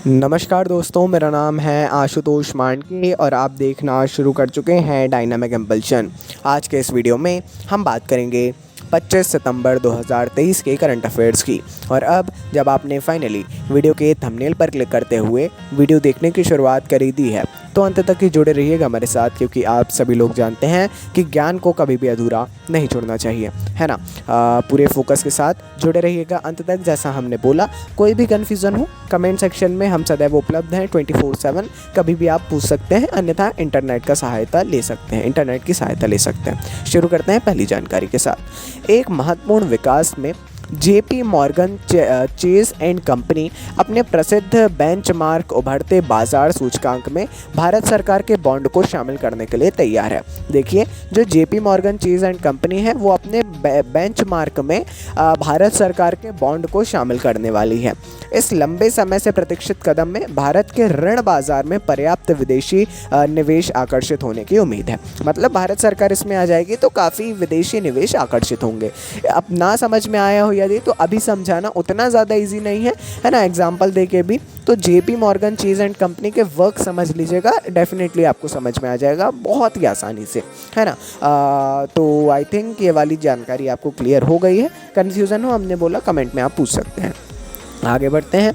नमस्कार दोस्तों, मेरा नाम है आशुतोष मांडके और आप देखना शुरू कर चुके हैं डायनामिक इम्पल्शन। आज के इस वीडियो में हम बात करेंगे 25 सितंबर 2023 के करंट अफेयर्स की। और अब जब आपने फाइनली वीडियो के थंबनेल पर क्लिक करते हुए वीडियो देखने की शुरुआत करी दी है तो अंत तक ही जुड़े रहिएगा हमारे साथ, क्योंकि आप सभी लोग जानते हैं कि ज्ञान को कभी भी अधूरा नहीं छोड़ना चाहिए, है ना। पूरे फोकस के साथ जुड़े रहिएगा अंत तक। जैसा हमने बोला, कोई भी कन्फ्यूज़न हो कमेंट सेक्शन में हम सदैव उपलब्ध हैं 24/7, कभी भी आप पूछ सकते हैं, अन्यथा इंटरनेट की सहायता ले सकते हैं। शुरू करते हैं पहली जानकारी के साथ। एक महत्वपूर्ण विकास में JP Morgan chase and company अपने प्रसिद्ध बेंचमार्क उभरते बाजार सूचकांक में भारत सरकार के बॉन्ड को शामिल करने के लिए तैयार है। देखिए, जो JP Morgan chase and company है वो अपने बेंचमार्क में भारत सरकार के बॉन्ड को शामिल करने वाली है। इस लंबे समय से प्रतीक्षित कदम में भारत के ऋण बाजार में पर्याप्त विदेशी निवेश आकर्षित होने की उम्मीद है। मतलब भारत सरकार इसमें आ जाएगी तो काफ़ी विदेशी निवेश आकर्षित होंगे। अब ना समझ में आया हो यदि तो अभी समझाना उतना ज़्यादा इजी नहीं है ना, एग्जाम्पल दे के भी। तो JP Morgan chase and company के वर्क समझ लीजिएगा, डेफिनेटली आपको समझ में आ जाएगा बहुत ही आसानी से, है ना। तो आई थिंक ये वाली जानकारी आपको क्लियर हो गई है। कन्फ्यूज़न हो, हमने बोला कमेंट में आप पूछ सकते हैं। आगे बढ़ते हैं।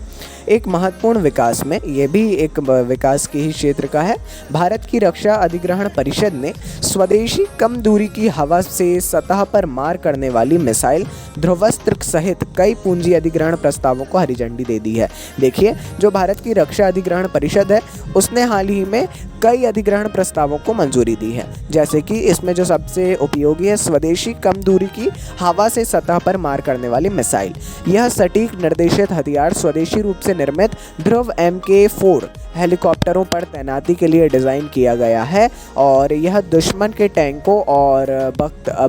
एक महत्वपूर्ण विकास में, ये भी एक विकास के ही क्षेत्र का है। भारत की रक्षा अधिग्रहण परिषद ने स्वदेशी कम दूरी की हवा से सतह पर मार करने वाली मिसाइल ध्रुवस्त्र सहित कई पूंजी अधिग्रहण प्रस्तावों को हरी झंडी दे दी है। देखिए, जो भारत की रक्षा अधिग्रहण परिषद है उसने हाल ही में कई अधिग्रहण प्रस्तावों को मंजूरी दी है। जैसे कि इसमें जो सबसे उपयोगी है, स्वदेशी कम दूरी की हवा से सतह पर मार करने वाली मिसाइल। यह सटीक निर्देशित हथियार स्वदेशी रूप से निर्मित ध्रुव MK4 हेलीकॉप्टरों पर तैनाती के लिए डिज़ाइन किया गया है और यह दुश्मन के टैंकों और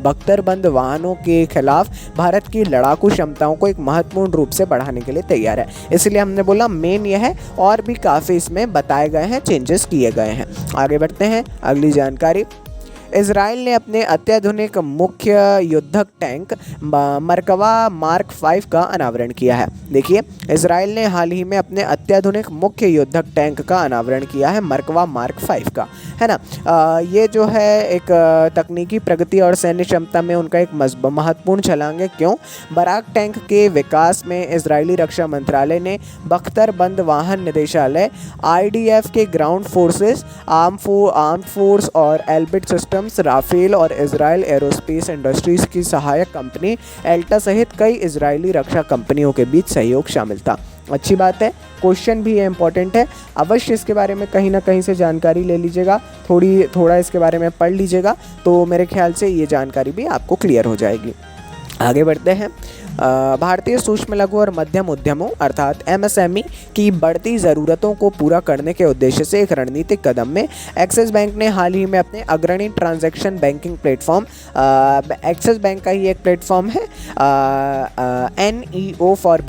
बख्तरबंद वाहनों के खिलाफ भारत की लड़ाकू क्षमताओं को एक महत्वपूर्ण रूप से बढ़ाने के लिए तैयार है। इसलिए हमने बोला मेन यह है, और भी काफ़ी इसमें बताए गए हैं, चेंजेस किए गए हैं। आगे बढ़ते हैं अगली जानकारी। इजराइल ने अपने अत्याधुनिक मुख्य युद्धक टैंक मरकवा मार्क 5 का अनावरण किया है। देखिए, इजराइल ने हाल ही में अपने अत्याधुनिक मुख्य युद्धक टैंक का अनावरण किया है, मरकवा मार्क 5 का, है ना। ये जो है एक तकनीकी प्रगति और सैन्य क्षमता में उनका एक महत्वपूर्ण छलांग है। क्यों? बराक टैंक के विकास में इजरायली रक्षा मंत्रालय ने बख्तरबंद वाहन निदेशालय, IDF के ग्राउंड फोर्सेस, आर्म फोर्स और एल्बिट सिस्टम्स, राफेल और इजराइल एरोस्पेस इंडस्ट्रीज की सहायक कंपनी एल्टा सहित कई इजरायली रक्षा कंपनियों के बीच सहयोग शामिल था। अच्छी बात है, क्वेश्चन भी ये इंपॉर्टेंट है, अवश्य इसके बारे में कहीं ना कहीं से जानकारी ले लीजिएगा, थोड़ा इसके बारे में पढ़ लीजिएगा, तो मेरे ख्याल से ये जानकारी भी आपको क्लियर हो जाएगी। आगे बढ़ते हैं। भारतीय सूक्ष्म लघु और मध्यम उद्यमों अर्थात MSME की बढ़ती ज़रूरतों को पूरा करने के उद्देश्य से एक रणनीतिक कदम में एक्सिस बैंक ने हाल ही में अपने अग्रणी transaction banking platform, axis bank का ही एक प्लेटफॉर्म है, NEO फॉर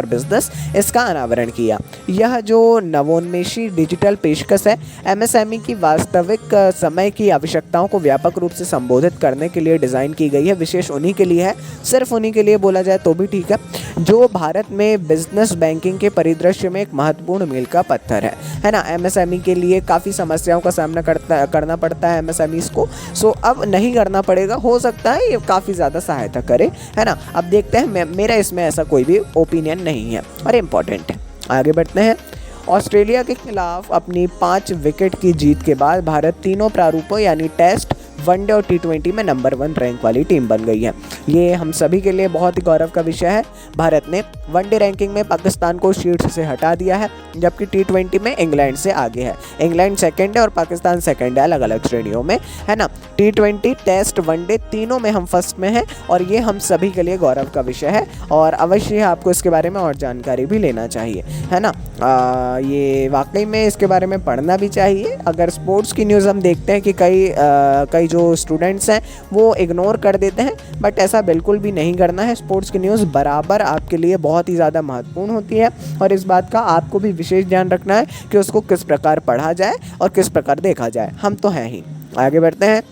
बिजनेस, इसका अनावरण किया। यह जो नवोन्मेषी डिजिटल पेशकश है MSME की वास्तविक समय की आवश्यकताओं को व्यापक रूप से संबोधित करने के लिए डिज़ाइन की गई है। विशेष उन्हीं के लिए है, सिर्फ उन्हीं के लिए बोला जाए तो भी ठीक है, जो भारत में बिजनेस बैंकिंग के परिदृश्य में एक महत्वपूर्ण मील का पत्थर है ना। MSME के लिए काफ़ी समस्याओं का सामना करना पड़ता है MSMEs को, सो अब नहीं करना पड़ेगा, हो सकता है ये काफ़ी ज़्यादा सहायता करे, है ना। अब देखते हैं, मेरा इसमें ऐसा कोई भी ओपिनियन नहीं है और इम्पॉर्टेंट है। आगे बढ़ते हैं। ऑस्ट्रेलिया के खिलाफ अपनी 5 विकेट की जीत के बाद भारत तीनों प्रारूपों यानी टेस्ट, वनडे और T20 में नंबर 1 रैंक वाली टीम बन गई है। ये हम सभी के लिए बहुत ही गौरव का विषय है। भारत ने वनडे रैंकिंग में पाकिस्तान को शीर्ष से हटा दिया है, जबकि T20 में इंग्लैंड से आगे है। इंग्लैंड सेकंड है और पाकिस्तान सेकंड है, अलग अलग श्रेणियों में, है ना। T20, टेस्ट, वनडे तीनों में हम फर्स्ट में हैं और ये हम सभी के लिए गौरव का विषय है और अवश्य आपको इसके बारे में और जानकारी भी लेना चाहिए, है ना। ये वाकई में इसके बारे में पढ़ना भी चाहिए। अगर स्पोर्ट्स की न्यूज़ हम देखते हैं कि कई जो स्टूडेंट्स हैं वो इग्नोर कर देते हैं, बट ऐसा बिल्कुल भी नहीं करना है। स्पोर्ट्स की न्यूज़ बराबर आपके लिए बहुत ही ज़्यादा महत्वपूर्ण होती है और इस बात का आपको भी विशेष ध्यान रखना है कि उसको किस प्रकार पढ़ा जाए और किस प्रकार देखा जाए, हम तो हैं ही। आगे बढ़ते हैं।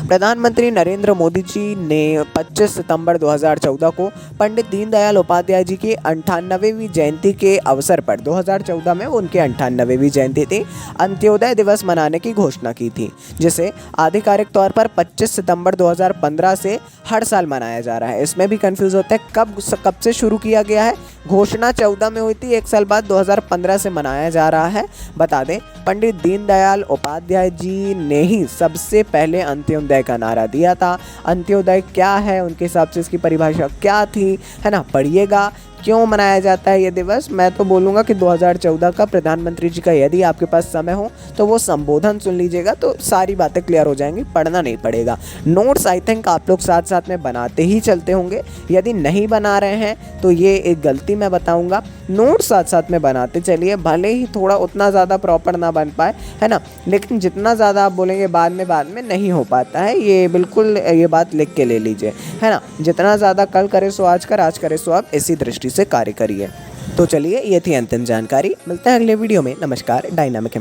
प्रधानमंत्री नरेंद्र मोदी जी ने 25 सितंबर 2014 को पंडित दीनदयाल उपाध्याय जी की 98वीं जयंती के अवसर पर 2014 में उनकी 98वीं जयंती थी, अंत्योदय दिवस मनाने की घोषणा की थी, जिसे आधिकारिक तौर पर 25 सितंबर 2015 से हर साल मनाया जा रहा है। इसमें भी कंफ्यूज होता है कब से शुरू किया गया है। घोषणा 14 में हुई थी, एक साल बाद 2015 से मनाया जा रहा है। बता दें, पंडित दीनदयाल उपाध्याय जी ने ही सबसे पहले अंत्योदय का नारा दिया था। अंत्योदय क्या है, उनके हिसाब से इसकी परिभाषा क्या थी, है ना, पढ़िएगा। क्यों मनाया जाता है ये दिवस? मैं तो बोलूँगा कि 2014 का प्रधानमंत्री जी का यदि आपके पास समय हो तो वो संबोधन सुन लीजिएगा, तो सारी बातें क्लियर हो जाएंगी, पढ़ना नहीं पड़ेगा। नोट्स आई थिंक आप लोग साथ साथ में बनाते ही चलते होंगे। यदि नहीं बना रहे हैं तो ये एक गलती मैं बताऊँगा। नोट्स साथ साथ में बनाते चलिए, भले ही थोड़ा उतना ज़्यादा प्रॉपर ना बन पाए, है ना, लेकिन जितना ज़्यादा आप बोलेंगे बाद में नहीं हो पाता है। ये बिल्कुल ये बात लिख के ले लीजिए, है ना। जितना ज़्यादा कल करे सो आज कर, आज करे सो अब, इसी दृष्टि से कार्य करिए। तो चलिए, ये थी अंतिम जानकारी। मिलते हैं अगले वीडियो में। नमस्कार। डायनामिक